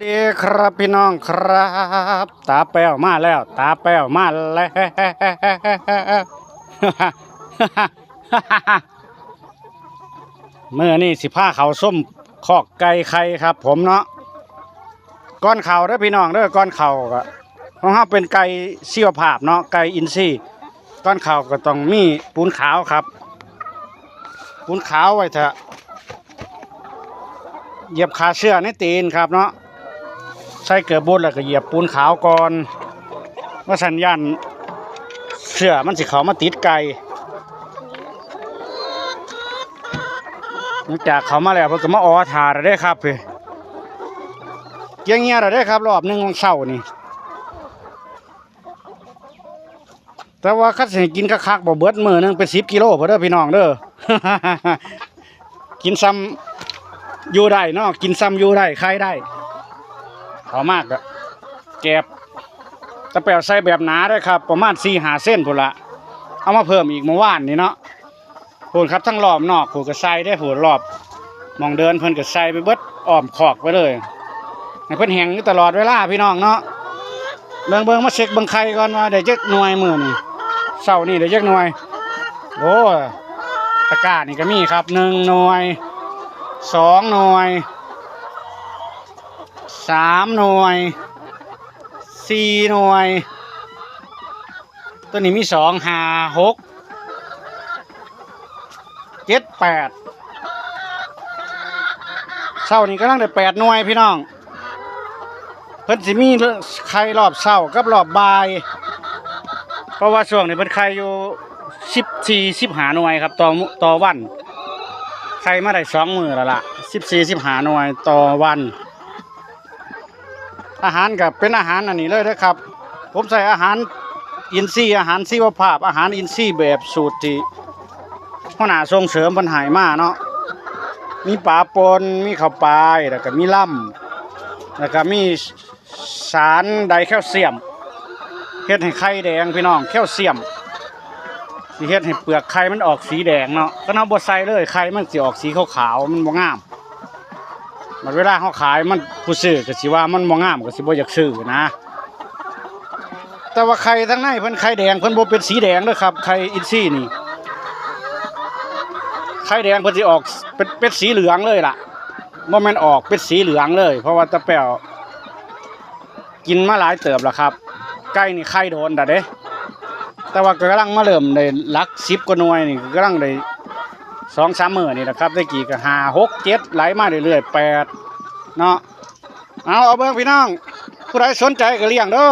ดีครับพี่น้องครับตาแป้วมาแล้วตาแป้วมาแล้วเมื่อนี่สิผ้าเขาส้มคอกไก่ไข่ครับผมเนาะก้อนเข่าเด้อพี่น้องเด้อก้อนเข่าก็ของเราเป็นไก่ชีวภาพเนาะไก่อินทรีย์ก้อนเข่าก็ต้องมีปูนขาวครับปูนขาวไว้เถอะเหยียบขาเชื่อในตีนครับเนาะใส่เกลือบดแล้วก็เหยียบปูนขาวก่อนว่าสัญญาณเสือมันสิเขามาติดไก่หลังจากเขามาแล้วเพิ่นก็มาอ้อถาได้ครับพี่เงี้ยได้ครับรอบหนึ่งของเช้านี่แต่ว่าคัดสิกินคักๆบ่เบิดมื้อนึงเป็น10 กิโลพอเด้อพี่น้องเด้อ กินซ้ำอยู่ได้เนาะกินซ้ำอยู่ได้ใครได้เขามากอะแกบตะแปวใส่แบบหนาได้ครับประมาณ4-5 เส้นพุ่นละเอามาเพิ่มอีกเมื่อวานนี่เนาะพุ่นครับทั้งรอบนอกพุ่นก็ใส่ได้พุ่นรอบมองเดินเพิ่นก็ใส่ไปเบิดอ้อมขอกไปเลยให้เพิ่นแห้งอยู่ตลอดเวลาพี่น้องเนาะเบิ่งมาเช็คเบิ่งไข่ก่อนว่าได้จักหน่วยมื้อนี่เช้านี่ได้จักหน่วยโอ้ตะกร้านี่ก็มีครับ1 หน่วย2 หน่วย3 หน่วย4 หน่วยตัวนี้มี2 5 6 7 8เช้านี้กำลังได้8 หน่วยพี่น้องเพิ่นสิมีไข่รอบเช้ากับรอบบ่ายเพราะว่าช่วงนี้เพิ่นไข่อยู่14-15 หน่วยครับต่อวันไข่มาได้2 มื้อแล้วล่ะ14-15 หน่วยต่อวันอาหารกับเป็นอาหารอันนี้เลยนะครับผมใส่อาหารอินทรีย์อาหารชีวภาพอาหารอินทรีย์แบบสูตรที่หัวหน้าส่งเสริมปัญหามาเนาะมีปลาปนมีข้าวปลายแล้วก็มีล่ำแล้วก็มีสารไดแคลเซียมเฮ็ดให้ไข่แดงพี่น้องแคลเซียมสิเฮ็ดให้เปลือกไข่มันออกสีแดงเนาะก็นำบ่ใส่เลยไข่มันสิออกสีขาวๆมันบ่งามเวลาเขาขายมันผู้ซื้อก็สิว่ามันบ่งามก็สิบ่อยากซื้อนะแต่ว่าไข่ทั้งในเพิ่นไข่แดงเพิ่นบ่เป็นสีแดงเด้อครับไข่อินทรีย์นี่ไข่แดงเพิ่นสิออกเป็นสีเหลืองเลยล่ะบ่แม่นออกเป็นสีเหลืองเลยเพราะว่าตะแป๋วกินมาหลายเติบแล้วครับไก่นี่ไข่โดนเด้แต่ว่าก็กำลังมาเริ่มได้หลัก10 กว่าหน่วยนี่กำลังได้2-3 มื้อนี่แหละครับได้กี่ก็5 6 7ไหลมาเรื่อยๆ8เนาะเอาเบิ่งพี่น้องผู้ใดสนใจก็เลี้ยงเด้อ